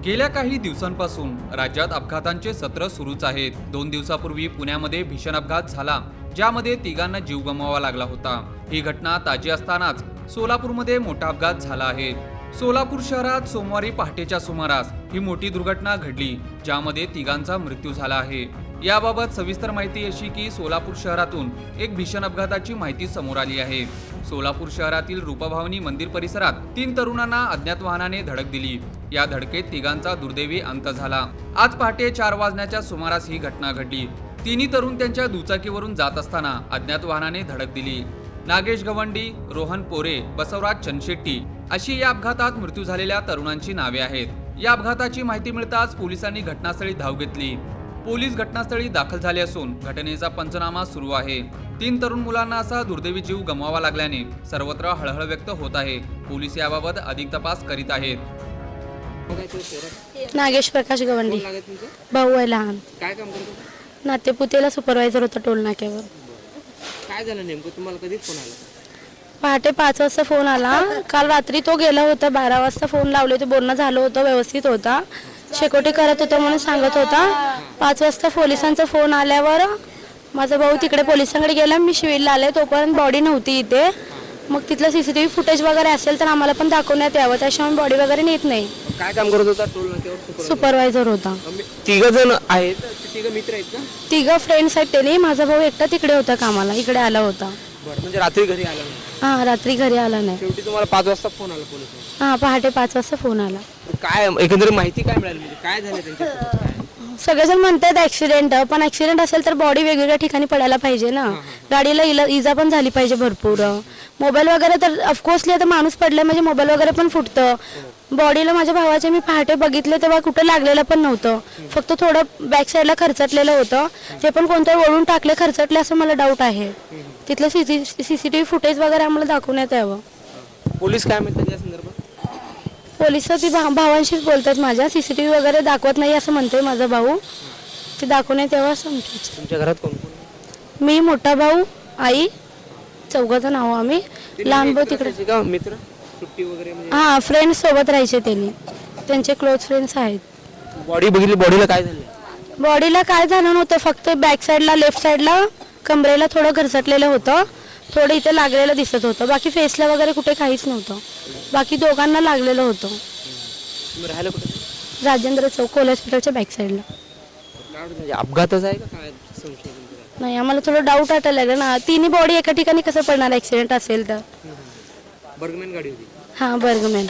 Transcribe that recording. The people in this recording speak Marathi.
गेल्या काही दिवसांपासून राज्यात अपघातांचे सत्र सुरूच आहेत। 2 दिवसापूर्वी पुण्यामध्ये भीषण अपघात झाला, ज्यामध्ये तिघांना जीव गमवावा लागला होता। ही घटना ताजी असतानाच सोलापूरमध्ये मोठा अपघात झाला आहे। सोलापूर शहरात सोमवारी पहाटेच्या सुमारास ही मोठी दुर्घटना घडली, ज्यामध्ये तिघांचा मृत्यू झाला आहे। याबाबत सविस्तर माहिती अशी की सोलापूर शहरातून एक भीषण अपघाताची माहिती समोर आली आहे। सोलापूर शहरातील रूपभावनी मंदिर परिसरात 3 तरुणांना अज्ञात वाहनाने धडक दिली। या धडकेत तिघांचा दुर्दैवी अंत झाला। आज पहाटे 4 वाजण्याच्या सुमारास ही घटना घडली। तिन्ही तरुण त्यांच्या दुचाकीवरून जात असताना अज्ञात वाहनाने धडक दिली। नागेश गवंडी, रोहन पोरे, बसवराज चनशेट्टी अशी या अपघातात मृत्यू झालेल्या तरुणांची नावे आहेत। या अपघाताची माहिती मिळताच पोलिसांनी घटनास्थळी धाव घेतली। पोलीस घटनास्थळी दाखल झाले असून घटनेचा पंचनामा सुरू आहे। 3 तरुण मुलांना असा दुर्दैवी जीव गमवावा लागल्याने सर्वत्र हळहळ व्यक्त होत आहे। पोलीस याबाबत अधिक तपास करीत आहेत। नागेश प्रकाश गवंडी, भाऊ आहे लहान। काय काम करतो? नातेपुतेला सुपरवायझर होता टोल नाक्यावर। काय झालं नेमकं? तुम्हाला कधी फोन आला? पहाटे 5 वाजता फोन आला। काल रात्री तो गेला होता, 12 वाजता फोन लावले होते, बोलणं झालं होतं, व्यवस्थित होता, शेकोटी करत होता म्हणून सांगत होता। 5 वाजता पोलिसांचा फोन आल्यावर माझा भाऊ तिकडे पोलिसांकडे गेला, मी शिवीला आले, तोपर्यंत बॉडी नव्हती इथे। मग तिथलं सीसीटीव्ही फुटेज वगैरे असेल तर आम्हाला पण दाखवण्यात यावं, त्याशिवाय बॉडी वगैरे नेत नाही। काय काम करत होता? टोल नाक्यावर सुपरवायझर होता। तिघ जण आहेत, तिघ मित्र आहेत का? 3 फ्रेंड्स आहेत त्यांनी। माझा भाऊ एकटा तिकडे होता कामाला, इकडे आला होता। बरं, म्हणजे रात्री घरी आला नाही? हा, रात्री घरी आला नाही। शेवटी तुम्हाला 5 वाजता फोन आला पोलिसांचा? हा, पहाटे 5 वाजता फोन आला। काय एकंदरीत माहिती काय मिळाली? म्हणजे काय झालं त्यांच्या? सगळेजण म्हणतात ऍक्सिडेंट, पण ऍक्सिडेंट असेल तर बॉडी वेगवेगळ्या ठिकाणी पडायला पाहिजे ना। गाडीला इजा पण झाली पाहिजे भरपूर। मोबाईल वगैरे तर ऑफकोर्सली आता माणूस पडलाय म्हणजे मोबाईल वगैरे पण फुटतं। बॉडीला माझ्या भावाचे मी पहाटे बघितले तेव्हा कुठं लागलेलं पण नव्हतं, फक्त थोडं बॅक साईडला खरचटलेलं होतं। ते पण कोणतं वळून टाकले, खरचटले असं मला डाऊट आहे। तिथलं सीसीटीव्ही फुटेज वगैरे आम्हाला दाखवण्यात यावं। पोलीस काय म्हणतात या संदर्भात? पोलिस ती भावांशीच बोलतात माझ्या, सीसीटीव्ही वगैरे दाखवत नाही असं म्हणतोय माझा भाऊ, ते दाखवण्यात यावं असं म्हणतो। तुमच्या घरात कोण कोण? मी, मोठा भाऊ, आई, 4 नाव आम्ही। लहान भाऊ तिकडे का मित्र सुट्टी वगैरे म्हणजे? हा, फ्रेंड्स सोबत राहायचे त्यांनी, त्यांचे क्लोज फ्रेंड्स आहेत। बॉडी बघितली, बॉडीला काय झालं? बॉडीला काय झालं नव्हतं, फक्त बॅक साईडला लेफ्ट साईडला कमरेला थोडं घरचटलेलं होतं, थोडं इथे लागलेलं दिसत होतं, बाकी फेसला वगैरे कुठे काहीच नव्हतं। बाकी दोघांना लागलेलं होतं। तुम्ही राहायला कुठे? राजेंद्र चौक कोल हॉस्पिटलच्या बॅक साईडला। म्हणजे अपघातच आहे का काय संशय? नाही, आम्हाला थोडं डाऊट वाटायला लागलं ना, तिन्ही बॉडी एका ठिकाणी कसं पडणार ऍक्सिडेंट असेल तर। बर्गमॅन गाडी होती? हां, बर्गमॅन।